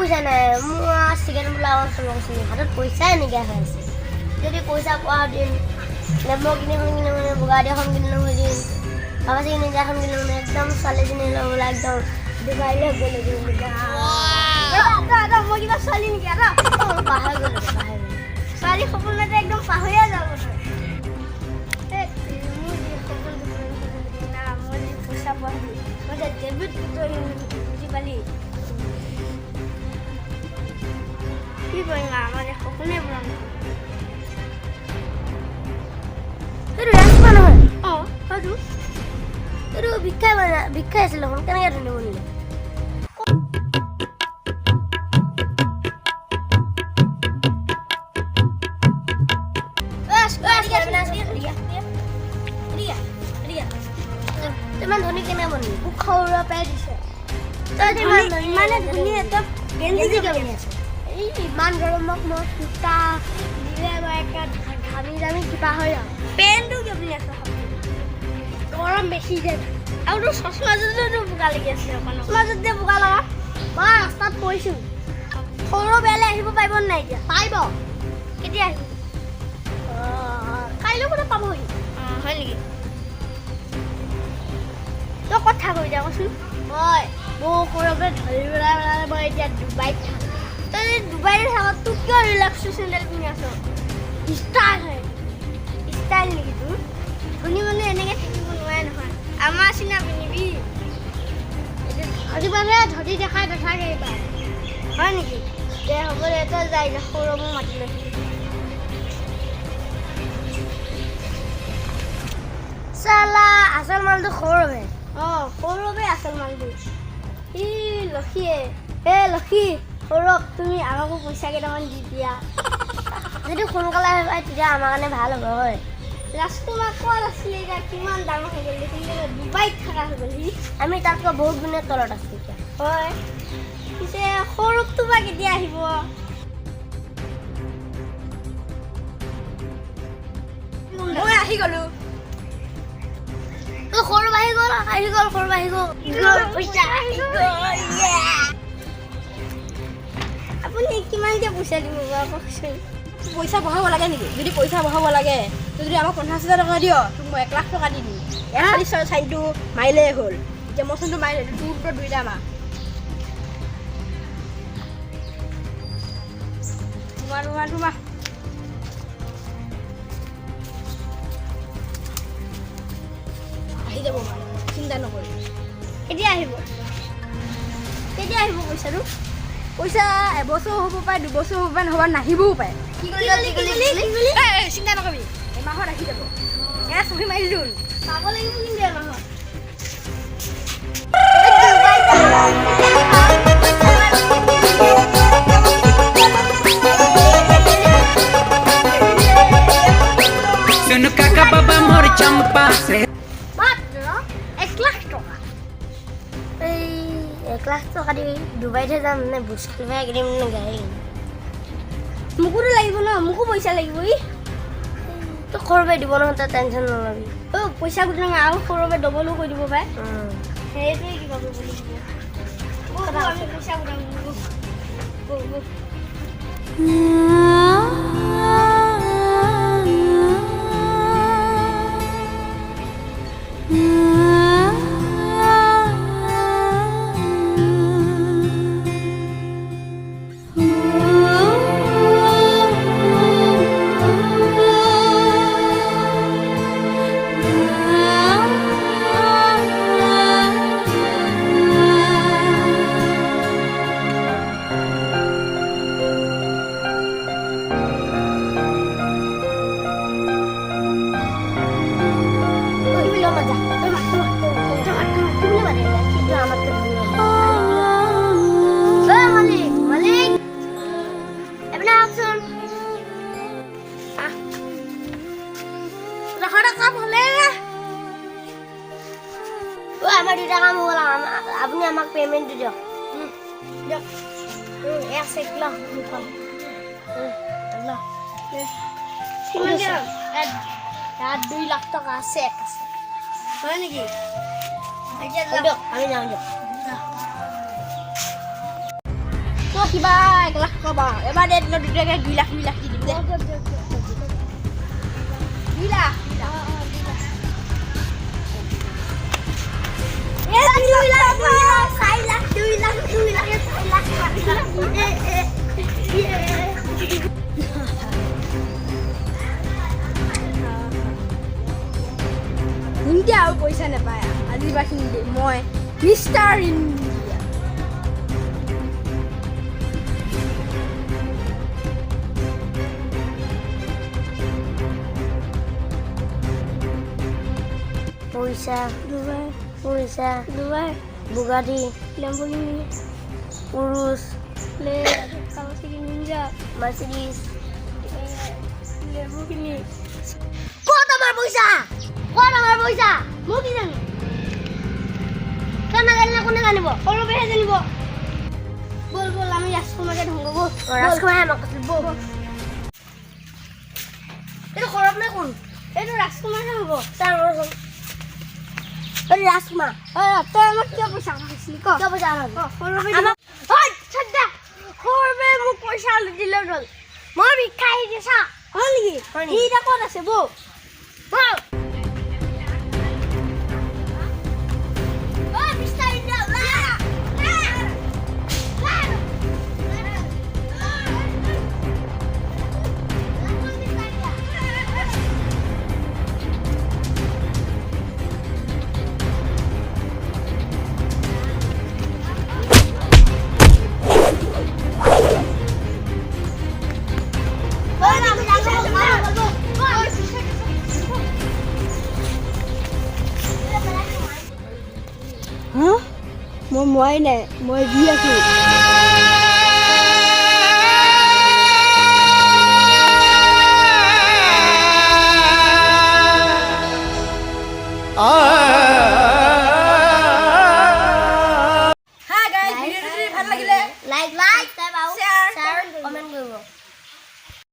পইচা নাই মোৰ চিকেন পোলাও চলাইছিল হাতত পইচাই নাইকিয়া হৈ আছে যদি পইচা পোৱা দিন নেমু কিনিব মানে বুগাদি এখন কিনিলো দিন বাবাজি নিজে এখন কিনিলো মানে একদম ছোৱালীজনী ল'বলৈ একদম ডুবাইলৈ গ'লো মই কিবা ছোৱালী নেকি আৰু পাহৰি গ'লো ছোৱালী সপোনতে একদম পাহৰিয়ে যাব পইচা পোৱা মই যে ডেবিট বুজি পালি কি কৰিম আমাৰ সপোনে পূৰণ এইটো ৰাজপা নহয় অঁ হয়তো এইটো ভিক্ষাই আছিলে দেখোন কেনেকৈ ধনী বনিলে ইমান ধনী কেনে বনিলি মোক খৰুৱা পাই দিছে তই ইমানে ধনী এটা গেঞ্জি কিনি আছে এই ইমান গৰমক মই সূতা দিলে মই একে ঘামি জামি কিবা হৈ যাওঁ পেণ্টটো কিনি আছে গৰম বেছি যায় আৰু তোৰ চচমাযোৰতো বোকা লাগি আছে চচমাযোৰ যে বোকা লগা মই ৰাস্তাত পৰিছোঁ সৰু বেয়ালৈ আহিব পাৰিব নাই এতিয়া পাৰিব কেতিয়া আহিব কাইলৈ মানে পাবহি হয় নেকি তই কথা কৈ দিয়া কচোন হয় মোক সৰুকে ধৰি পেলাই মই এতিয়া ডুবাইত থাকোঁ তই ডুবাইত থাকত তোক কিয় ৰিলেক্সো চেণ্ডেল পিন্ধি আছ ষ্টাইল হয় ষ্টাইল নেকি তোৰ ধনী মানুহ এনেকৈ থাকিব নোৱাৰে নহয় আমাৰ চিনা পিন্ধিবি আজি মানে ধৰি দেখাই নাথাকে এইবাৰ হয় নেকি দে হ'ব দে তই যাই যা সৰু মোক মাতি লৈ চালা আচল মালটো সৰুবে অঁ সৰুবে আচল মালটো ই লক্ষীয়ে লক্ষী সৌৰভ তুমি আমাকো পইচা কেইটামান দি দিয়া যদি সোনকালে আহিবা তেতিয়া আমাৰ কাৰণে ভাল হ'ব হয় ৰাজকুমাৰ ক'ত আছিলে এতিয়া কিমান ডাঙৰ হৈ গ'ল দেখোন ডুবাইত থকা হৈ গ'ল আমি তাতকৈ বহুত গুণে তলত আছোঁ এতিয়া হয় পিছে সৌৰভটো বা কেতিয়া আহিব মই আহি গ'লোঁ সৌৰভ আহি গ'ল সৌৰভ আহি গ'ল পইচা আপুনি কিমানকৈ পইচা দিব বাৰু কওকচোন পইচা বঢ়াব লাগে নেকি যদি পইচা বঢ়াব লাগে তই যদি আমাক 50,000 টকা দিয় তোক মই 1 লাখ টকা দি দিম খালি চাইনটো মাৰিলেই হ'ল এতিয়া মচনটো মাৰিলে তোৰ দুইটা মাহ তোমাৰ আহি যাব চিন্তা নকৰি কেতিয়া আহিব পইচাটো পইচা এবছৰ হ'ব পাৰে 2 বছৰ হ'ব পাৰে নহ'বা নাহিবও পাৰে কি চিন্তা নকৰিবি এমাহত আহি যাব চহী মাৰি দিলোঁ পাব লাগিব কিন্তু এমাহত सुन काका बाबा मोर चंपा से মাত্ৰ 1 লাখ টকা এই 1 লাখ টকা দি ডুবাইতহে যাম নে বুস্কিবাই কিনিম নে গাড়ী মোকোতো লাগিব ন মোকো পইচা লাগিব তই সৰুবাই দিব নহয় তই টেনশ্যন নল'বি পইচা গোটাং আৰু সৰুবাই ডবলো কৰি দিব পাৰে সেইটোৱে কিবা কৰিব লাগিব আমি পইচা গোটাম আমার 2 টাকা মোবাইল আপনি আমাক পেমেন্ট দিয়ক দিয়ক এক সেকেন্ড মুখন আল্লাহ কিমান দিয়ক আর 2 লাখ টাকা আছে এক আছে হয় নাকি আচ্ছা দিয়ক আমি যাও দিয়ক কিবা 1 লাখ টকা পাওঁ এবাৰ দে দিলে দুটাকে 2 লাখ দি দিম দে 2 লাখ ইণ্ডিয়া আৰু পইচা নাপায় আজি বাখিনি মই মিষ্টাৰ ইণ্ডিয়া পইচা দুবাই পইচা Dubai Bugatti Lamborghini Urus Kawasaki Ninja Mercedes Lamborghini কত আমার পয়সা মই কি জানি কেন জানি না কোনে জানিব অলপহে জানিব বল আমি রাজকুমারকে ঢুকবো বল রাজকুমার আমাক বল এটা খরব না কোন এটা রাজকুমার হব তার রাজকুমার তই আমাক কিয় পইচা দিছিলি ক কিয় পইচা আমাক ছাড়া খৰবে মোক পইচা দিলে ৰল মই ভিক্ষা দিছা হয় নেকি এইটা ক'ত আছে বৌ বৌ মই নাই মই দি আছো